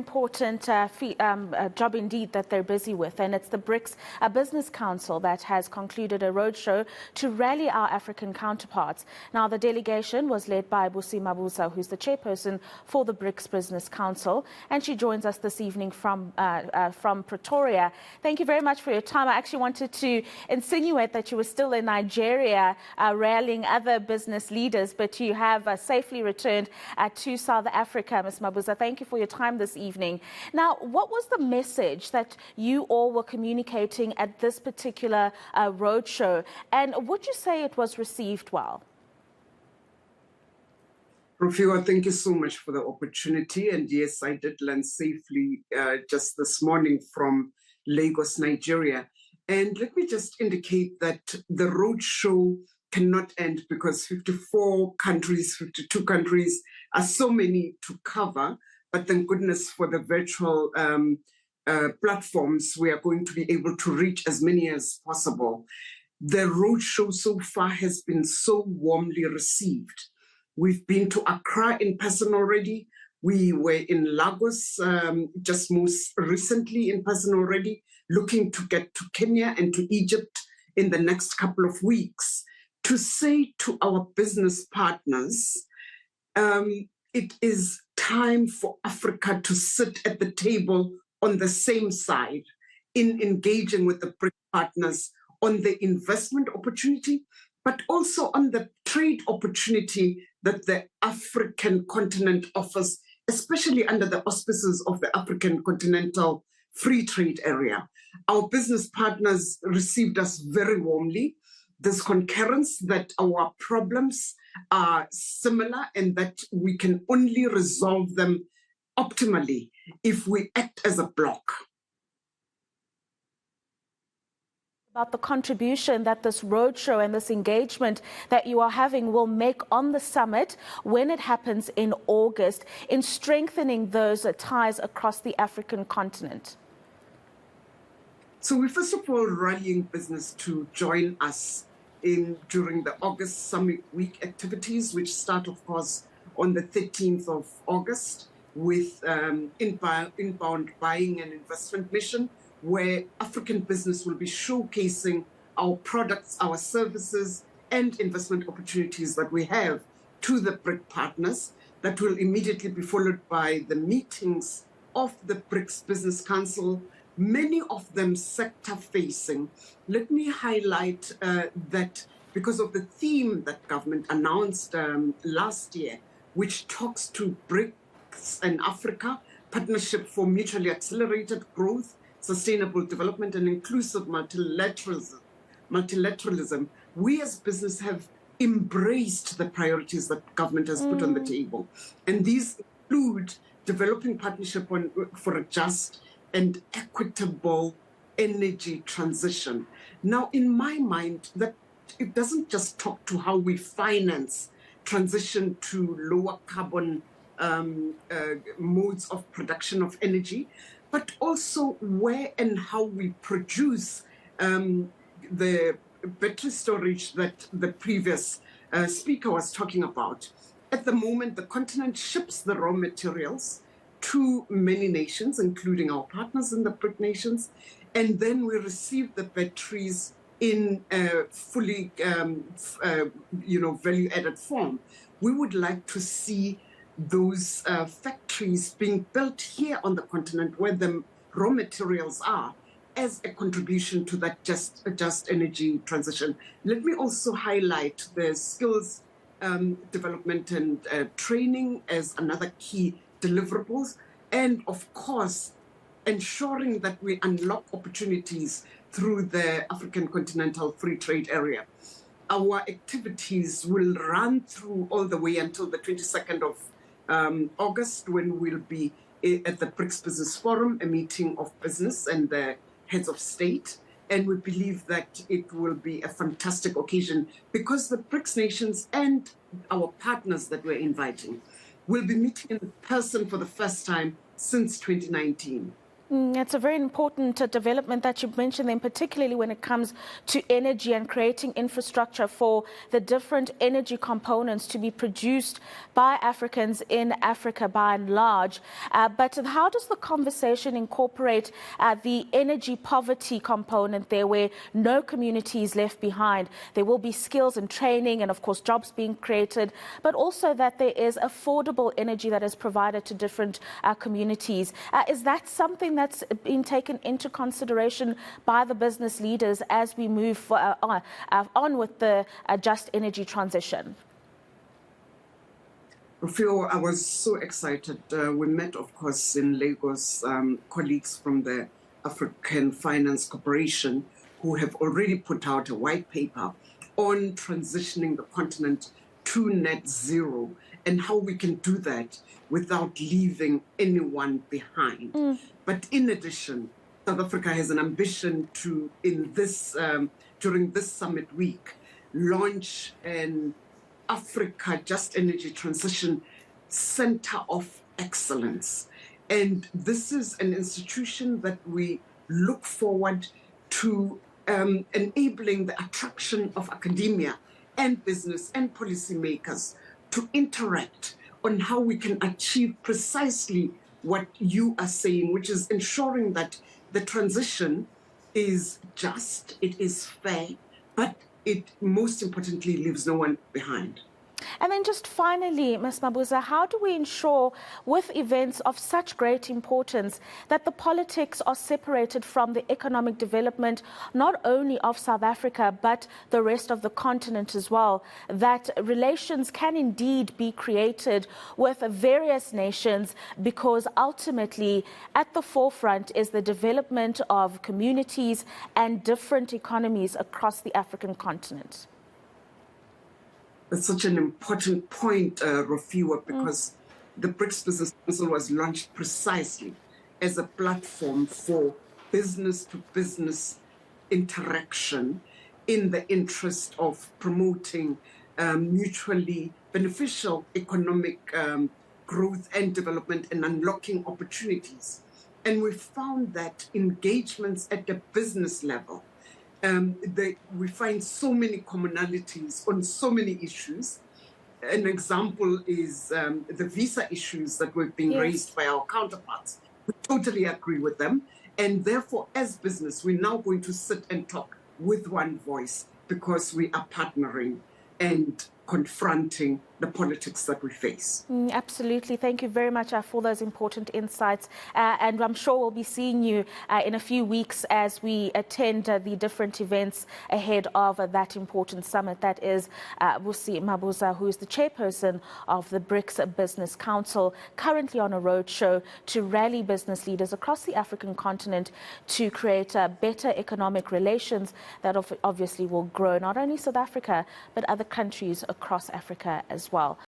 important job indeed that they're busy with, and it's the Brics Business Council that has concluded a roadshow to rally our African counterparts. Now, the delegation was led by Busi Mabuza, who's the chairperson for the Brics Business Council, and she joins us this evening from Pretoria. Thank you very much for your time. I actually wanted to insinuate that you were still in Nigeria rallying other business leaders, but you have safely returned to South Africa, Ms. Mabuza. Thank you for your time this evening. Now, what was the message that you all were communicating at this particular roadshow, and would you say it was received well? Rofhiwa, thank you so much for the opportunity. And yes, I did land safely just this morning from Lagos, Nigeria. And let me just indicate that the roadshow cannot end because 54 countries, 52 countries are so many to cover. But thank goodness for the virtual platforms, we are going to be able to reach as many as possible. The roadshow so far has been so warmly received. We've been to Accra in person already. We were in Lagos just most recently in person already, looking to get to Kenya and to Egypt in the next couple of weeks to say to our business partners, it is time for Africa to sit at the table on the same side in engaging with the BRIC partners on the investment opportunity, but also on the trade opportunity that the African continent offers, especially under the auspices of the African Continental Free Trade Area. Our business partners received us very warmly. There's concurrence that our problems are similar and that we can only resolve them optimally if we act as a bloc. About the contribution that this roadshow and this engagement that you are having will make on the summit when it happens in August in strengthening those ties across the African continent? So we're first of all rallying business to join us during the August Summit Week activities, which start, of course, on the 13th of August with inbound buying and investment mission, where African business will be showcasing our products, our services, and investment opportunities that we have to the BRIC partners. That will immediately be followed by the meetings of the Brics Business Council, many of them sector-facing. Let me highlight that because of the theme that government announced last year, which talks to BRICS and Africa, partnership for mutually accelerated growth, sustainable development, and inclusive multilateralism, we as business have embraced the priorities that government has put on the table. And these include developing partnership for a just and equitable energy transition. Now, in my mind, that it doesn't just talk to how we finance transition to lower carbon modes of production of energy, but also where and how we produce the battery storage that the previous speaker was talking about. At the moment, the continent ships the raw materials to many nations, including our partners in the BRIC nations, and then we receive the batteries in a fully, value-added form. We would like to see those factories being built here on the continent where the raw materials are as a contribution to that just energy transition. Let me also highlight the skills development and training as another key deliverables, and of course, ensuring that we unlock opportunities through the African Continental Free Trade Area. Our activities will run through all the way until the 22nd of August, when we'll be at the Brics Business Forum, a meeting of business and the heads of state. And we believe that it will be a fantastic occasion because the BRICS nations and our partners that we're inviting will be meeting in person for the first time since 2019. It's a very important development that you mentioned, then, particularly when it comes to energy and creating infrastructure for the different energy components to be produced by Africans in Africa by and large. But how does the conversation incorporate the energy poverty component there, where no community is left behind? There will be skills and training and, of course, jobs being created, but also that there is affordable energy that is provided to different communities. Is that something that's been taken into consideration by the business leaders as we move on with the just energy transition? Rofhiwa, I was so excited. We met, of course, in Lagos, colleagues from the African Finance Corporation who have already put out a white paper on transitioning the continent to net zero and how we can do that without leaving anyone behind. But in addition, South Africa has an ambition to, during this summit week, launch an Africa Just Energy Transition Center of Excellence. And this is an institution that we look forward to enabling the attraction of academia and business and policymakers to interact on how we can achieve precisely what you are saying, which is ensuring that the transition is just, it is fair, but it most importantly leaves no one behind. And then just finally, Ms. Mabuza, how do we ensure with events of such great importance that the politics are separated from the economic development, not only of South Africa, but the rest of the continent as well, that relations can indeed be created with various nations, because ultimately at the forefront is the development of communities and different economies across the African continent? That's such an important point, Rofhiwa, because the Brics Business Council was launched precisely as a platform for business-to-business interaction in the interest of promoting mutually beneficial economic growth and development and unlocking opportunities. And we found that engagements at the business level, we find so many commonalities on so many issues. An example is the visa issues that were being raised by our counterparts. We totally agree with them. And therefore, as business, we're now going to sit and talk with one voice because we are partnering and confronting the politics that we face. Absolutely. Thank you very much for those important insights. And I'm sure we'll be seeing you in a few weeks as we attend the different events ahead of that important summit. That is Busi Mabuza, who is the chairperson of the Brics Business Council, currently on a roadshow to rally business leaders across the African continent to create better economic relations that obviously will grow not only South Africa, but other countries across Africa as well.